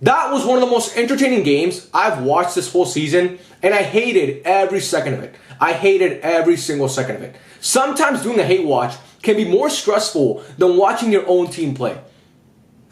That was one of the most entertaining games I've watched this whole season, and I hated every second of it. I hated every single second of it. Sometimes doing a hate watch can be more stressful than watching your own team play.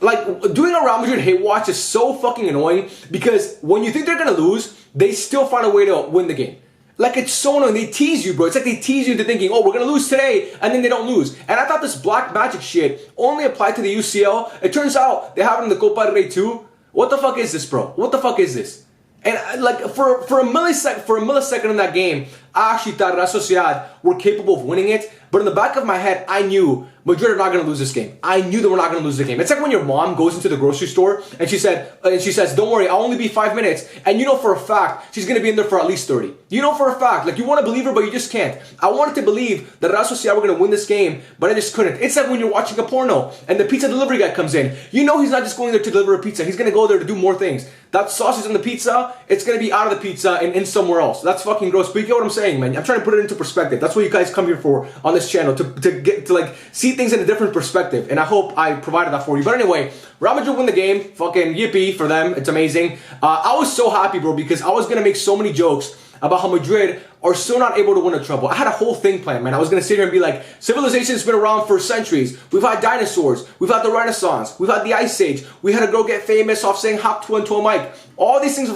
Like, doing a Real Madrid hate watch is so fucking annoying because when you think they're gonna lose, they still find a way to win the game. Like, it's so annoying. They tease you, bro. It's like they tease you into thinking, oh, we're going to lose today, and then they don't lose. And I thought this black magic shit only applied to the UCL. It turns out they have it in the Copa del Rey too. What the fuck is this, bro? What the fuck is this? And like, for a millisecond in that game, I actually thought Real Sociedad were capable of winning it. But in the back of my head, I knew Madrid are not going to lose this game. I knew that we're not going to lose the game. It's like when your mom goes into the grocery store and she says, don't worry, I'll only be 5 minutes. And you know for a fact, she's going to be in there for at least 30. You know for a fact. Like, you want to believe her, but you just can't. I wanted to believe that Real Sociedad were going to win this game, but I just couldn't. It's like when you're watching a porno and the pizza delivery guy comes in. You know he's not just going there to deliver a pizza. He's going to go there to do more things. That sausage on the pizza, it's going to be out of the pizza and in somewhere else. That's fucking gross. But you get what I'm saying, man. I'm trying to put it into perspective. That's what you guys come here for on this channel, to get to like see things in a different perspective. And I hope I provided that for you. But anyway, Real Madrid win the game. Fucking yippee for them. It's amazing. I was so happy, bro, because I was going to make so many jokes about how Madrid are still not able to win a treble. I had a whole thing planned, man. I was going to sit here and be like, civilization's been around for centuries. We've had dinosaurs. We've had the Renaissance. We've had the Ice Age. We had a girl get famous off saying hop to into a mic. All these things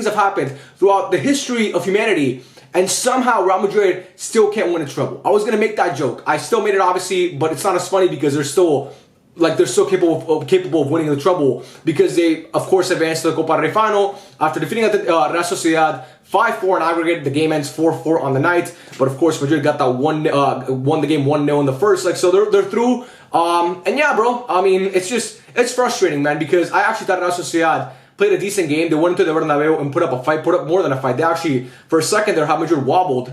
have happened throughout the history of humanity. And somehow Real Madrid still can't win a treble. I was going to make that joke. I still made it, obviously, but it's not as funny because they're still capable of winning the treble because they, of course, advanced to the Copa del Rey final after defeating Real Sociedad 5-4 in aggregate. The game ends 4-4 on the night, but of course Madrid got that won the game 1-0 in the first leg, so they're through. And yeah, bro, I mean, it's frustrating, man, because I actually thought Real Sociedad played a decent game. They went into the Bernabeu and put up more than a fight. They actually, for a second there, Madrid wobbled,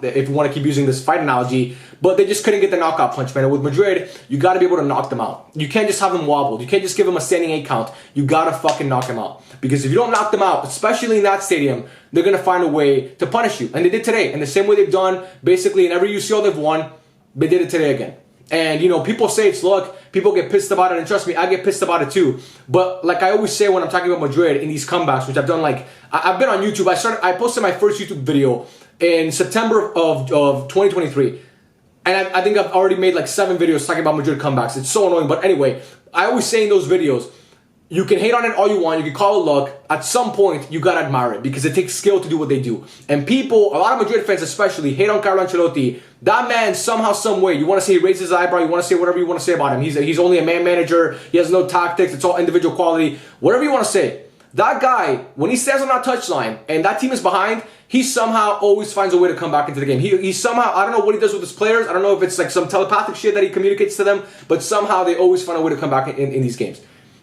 if you want to keep using this fight analogy, but they just couldn't get the knockout punch, man. And with Madrid, you got to be able to knock them out. You can't just have them wobbled. You can't just give them a standing 8 count. You got to fucking knock them out. Because if you don't knock them out, especially in that stadium, they're going to find a way to punish you. And they did today. And the same way they've done basically in every UCL they've won, they did it today again. And, you know, people say it's luck. People get pissed about it. And trust me, I get pissed about it too. But like I always say when I'm talking about Madrid in these comebacks, which I've done, like, I've been on YouTube. I posted my first YouTube video in September of 2023. And I think I've already made like 7 videos talking about Madrid comebacks. It's so annoying. But anyway, I always say in those videos, you can hate on it all you want. You can call it luck. At some point, you got to admire it because it takes skill to do what they do. And people, a lot of Madrid fans especially, hate on Carlo Ancelotti. That man, somehow, some way, you want to say he raised his eyebrow, you want to say whatever you want to say about him. He's only a man manager. He has no tactics. It's all individual quality. Whatever you want to say. That guy, when he stands on that touchline and that team is behind, he somehow always finds a way to come back into the game. He somehow, I don't know what he does with his players. I don't know if it's like some telepathic shit that he communicates to them, but somehow they always find a way to come back in these games.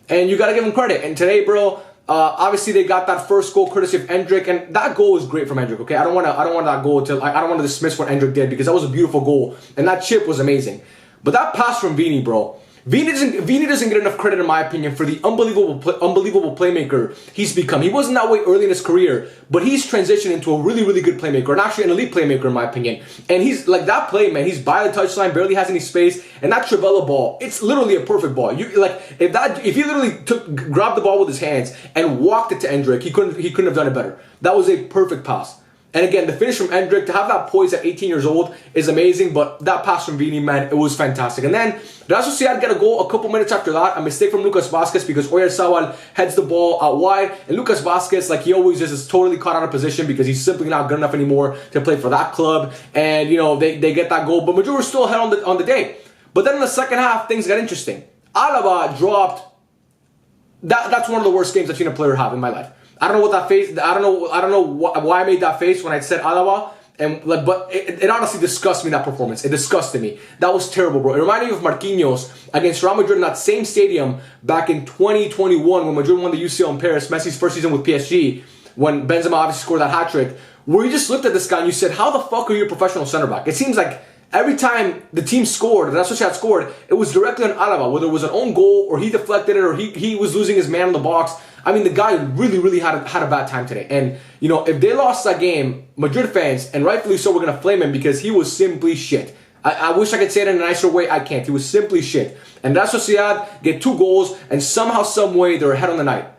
And you got to give him credit. And today, bro, obviously they got that first goal courtesy of Endrick, and that goal was great from Endrick. Okay, I don't want that goal to, I don't want to dismiss what Endrick did because that was a beautiful goal, and that chip was amazing. But that pass from Vini, bro. Vini doesn't get enough credit, in my opinion, for the unbelievable playmaker he's become. He wasn't that way early in his career, but he's transitioned into a really, really good playmaker, and actually an elite playmaker, in my opinion. And he's like that play, man. He's by the touchline, barely has any space, and that Trivela ball, it's literally a perfect ball. You like if he literally grabbed the ball with his hands and walked it to Endrick, he couldn't have done it better. That was a perfect pass. And again, the finish from Endrick, to have that poise at 18 years old is amazing, but that pass from Vini, man, it was fantastic. And then Real Sociedad got a goal a couple minutes after that, a mistake from Lucas Vasquez because Oyarzabal heads the ball out wide, and Lucas Vasquez, like he always is totally caught out of position because he's simply not good enough anymore to play for that club, and you know, they get that goal, but Madrid were still ahead on the day. But then in the second half, things got interesting. Alaba dropped, that's one of the worst games I've seen a player have in my life. I don't know what that face. I don't know why I made that face when I said Alaba, and like, but it honestly disgusted me, that performance. It disgusted me. That was terrible, bro. It reminded me of Marquinhos against Real Madrid in that same stadium back in 2021 when Madrid won the UCL in Paris, Messi's first season with PSG, when Benzema obviously scored that hat trick. Where you just looked at this guy and you said, "How the fuck are you a professional center back?" It seems like every time the team scored, that's what she had scored, it was directly on Alaba, whether it was an own goal or he deflected it or he was losing his man in the box. I mean, the guy really had a bad time today. And, you know, if they lost that game, Madrid fans, and rightfully so, we're going to flame him because he was simply shit. I wish I could say it in a nicer way. I can't. He was simply shit. And Real Sociedad get 2 goals, and somehow, some way, they're ahead on the night.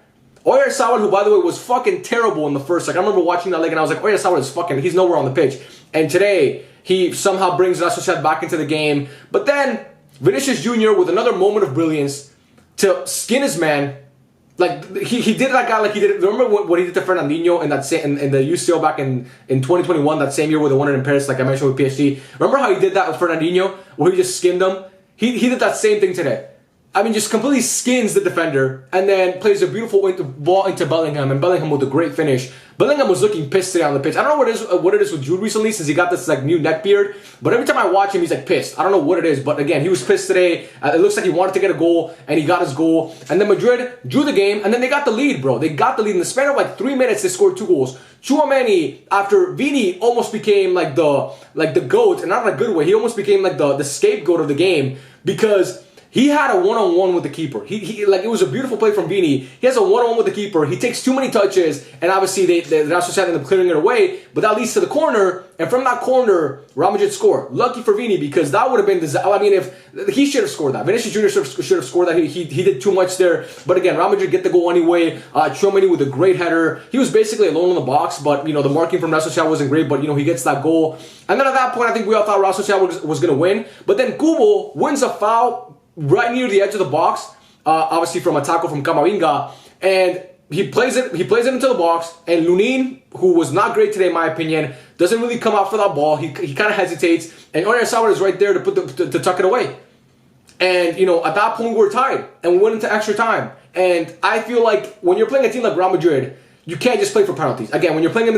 Oyarzabal, who by the way was fucking terrible in the first. Like I remember watching that leg and I was like, Oyarzabal is fucking. He's nowhere on the pitch. And today he somehow brings Real Sociedad back into the game. But then Vinicius Jr. with another moment of brilliance to skin his man. Like he did that guy like he did. Remember what he did to Fernandinho in that in the UCL back in 2021, that same year where they won it in Paris, like I mentioned with PSG. Remember how he did that with Fernandinho, where he just skinned him? He did that same thing today. I mean, just completely skins the defender and then plays a beautiful ball into Bellingham, and Bellingham with a great finish. Bellingham was looking pissed today on the pitch. I don't know what it is with Jude recently since he got this like new neck beard, but every time I watch him, he's like pissed. I don't know what it is, but again, he was pissed today. It looks like he wanted to get a goal, and he got his goal. And then Madrid drew the game, and then they got the lead, bro. They got the lead in the span of like 3 minutes. They scored 2 goals. Tchouaméni, after Vini almost became like the GOAT, and not in a good way. He almost became like the scapegoat of the game because he had a one-on-one with the keeper. He like it was a beautiful play from Vini. He has a one-on-one with the keeper. He takes too many touches, and obviously the Real Sociedad ended up clearing it away. But that leads to the corner, and from that corner, Real Madrid scored. Lucky for Vini because that would have been I mean, if he should have scored that. Vinicius Jr. should have scored that. He did too much there. But again, Real Madrid get the goal anyway. Tchouaméni with a great header. He was basically alone in the box, but the marking from Real Sociedad wasn't great. But he gets that goal, and then at that point, I think we all thought Real Sociedad was going to win. But then Kubo wins a foul right near the edge of the box, obviously from a tackle from Camavinga, and he plays it into the box, and Lunin, who was not great today in my opinion, doesn't really come out for that ball. He kind of hesitates, and Oyarzabal is right there to tuck it away. And at that point we were tied, and we went into extra time. And I feel like when you're playing a team like Real Madrid, you can't just play for penalties. Again, when you're playing them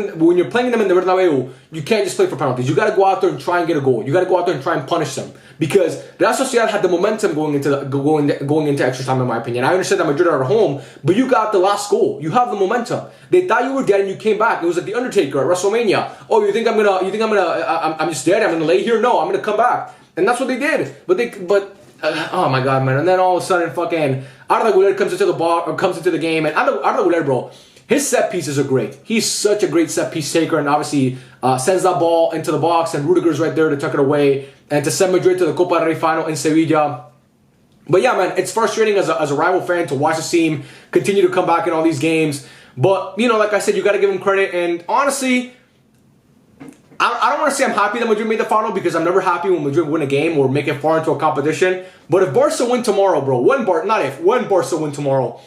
in the Bernabeu, you can't just play for penalties. You got to go out there and try and get a goal. You got to go out there and try and punish them, because Real Sociedad had the momentum going into extra time. In my opinion, I understand that Madrid are at home, but you got the last goal. You have the momentum. They thought you were dead, and you came back. It was like the Undertaker at WrestleMania. Oh, you think I'm just dead? I'm gonna lay here? No, I'm gonna come back, and that's what they did. Oh my god, man! And then all of a sudden, fucking Arda Güler comes into the game, and Arda Güler, bro. His set pieces are great. He's such a great set piece taker, and obviously sends that ball into the box, and Rudiger's right there to tuck it away and to send Madrid to the Copa del Rey final in Sevilla. But yeah, man, it's frustrating as a rival fan to watch this team continue to come back in all these games. But like I said, you got to give him credit. And honestly, I don't want to say I'm happy that Madrid made the final, because I'm never happy when Madrid win a game or make it far into a competition. But if Barca win tomorrow, bro, when Barca win tomorrow,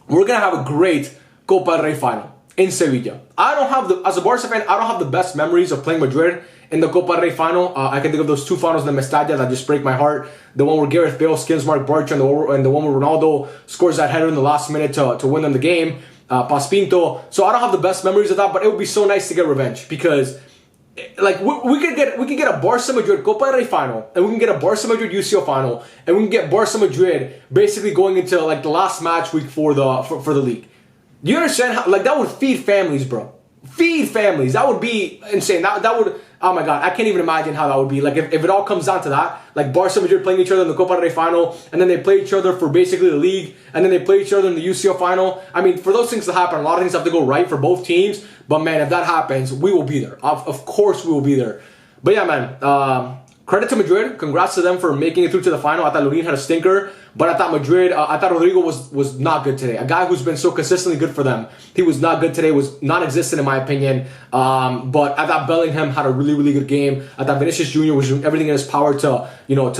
we're going to have a great Copa del Rey final in Sevilla. As a Barca fan, I don't have the best memories of playing Madrid in the Copa del Rey final. I can think of those 2 finals in the Mestalla that just break my heart. The one where Gareth Bale skins Mark Bartra, and the one where Ronaldo scores that header in the last minute to win them the game. Paspinto. So I don't have the best memories of that, but it would be so nice to get revenge, because like we could get a Barca Madrid Copa del Rey final, and we can get a Barca Madrid UCL final, and we can get Barca Madrid basically going into like the last match week for the league. Do you understand how that would feed families, bro? Feed families. That would be insane. That would, oh my god, I can't even imagine how that would be. Like if it all comes down to that, like Barca Madrid playing each other in the Copa del Rey final, and then they play each other for basically the league, and then they play each other in the UCL final. I mean, for those things to happen, a lot of things have to go right for both teams. But man, if that happens, we will be there. Of course we will be there. But yeah, man, credit to Madrid. Congrats to them for making it through to the final. I thought Lunin had a stinker, but I thought Rodrigo was not good today. A guy who's been so consistently good for them, he was not good today. Was non-existent in my opinion. But I thought Bellingham had a really, really good game. I thought Vinicius Jr. was doing everything in his power to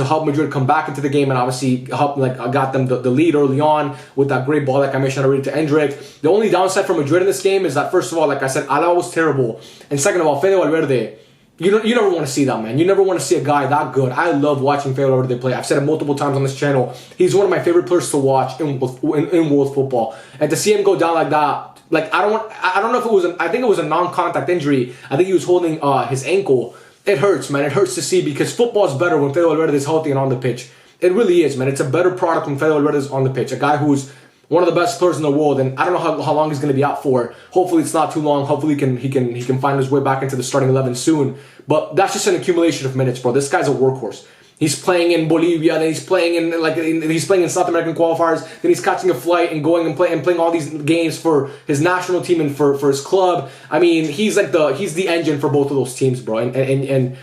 help Madrid come back into the game, and obviously help got them the lead early on with that great ball like I mentioned already to Endrick. The only downside for Madrid in this game is that, first of all, like I said, Alaba was terrible, and second of all, Fede Valverde. You never want to see that, man. You never want to see a guy that good. I love watching Fede Valverde play. I've said it multiple times on this channel. He's one of my favorite players to watch in world football. And to see him go down like that, like I don't know if it was I think it was a non-contact injury. I think he was holding his ankle. It hurts, man. It hurts to see, because football is better when Fede Valverde is healthy and on the pitch. It really is, man. It's a better product when Fede Valverde is on the pitch. A guy who's one of the best players in the world, and I don't know how long he's going to be out for. Hopefully it's not too long. Hopefully he can find his way back into the starting 11 soon. But that's just an accumulation of minutes, bro. This guy's a workhorse. He's playing in Bolivia, then he's playing in South American qualifiers, then he's catching a flight and going and playing all these games for his national team and for his club. I mean, he's the engine for both of those teams, bro. And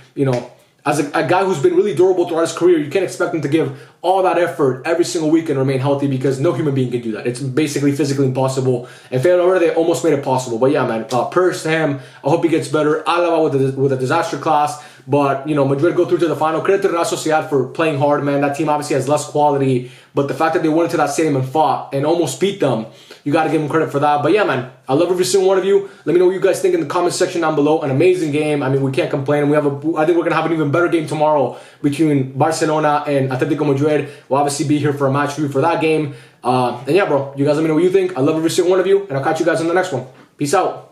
As a guy who's been really durable throughout his career, you can't expect him to give all that effort every single week and remain healthy because no human being can do that. It's basically physically impossible. And Feyenoord, they almost made it possible. But yeah, man, purse to him. I hope he gets better. Alaba with a disaster class. But, Madrid go through to the final. Credit to Real Sociedad for playing hard, man. That team obviously has less quality. But the fact that they went into that stadium and fought and almost beat them, you got to give them credit for that. But yeah, man, I love every single one of you. Let me know what you guys think in the comment section down below. An amazing game. I mean, we can't complain. I think we're going to have an even better game tomorrow between Barcelona and Atletico Madrid. We'll obviously be here for a match review for that game. And yeah, bro, you guys let me know what you think. I love every single one of you. And I'll catch you guys in the next one. Peace out.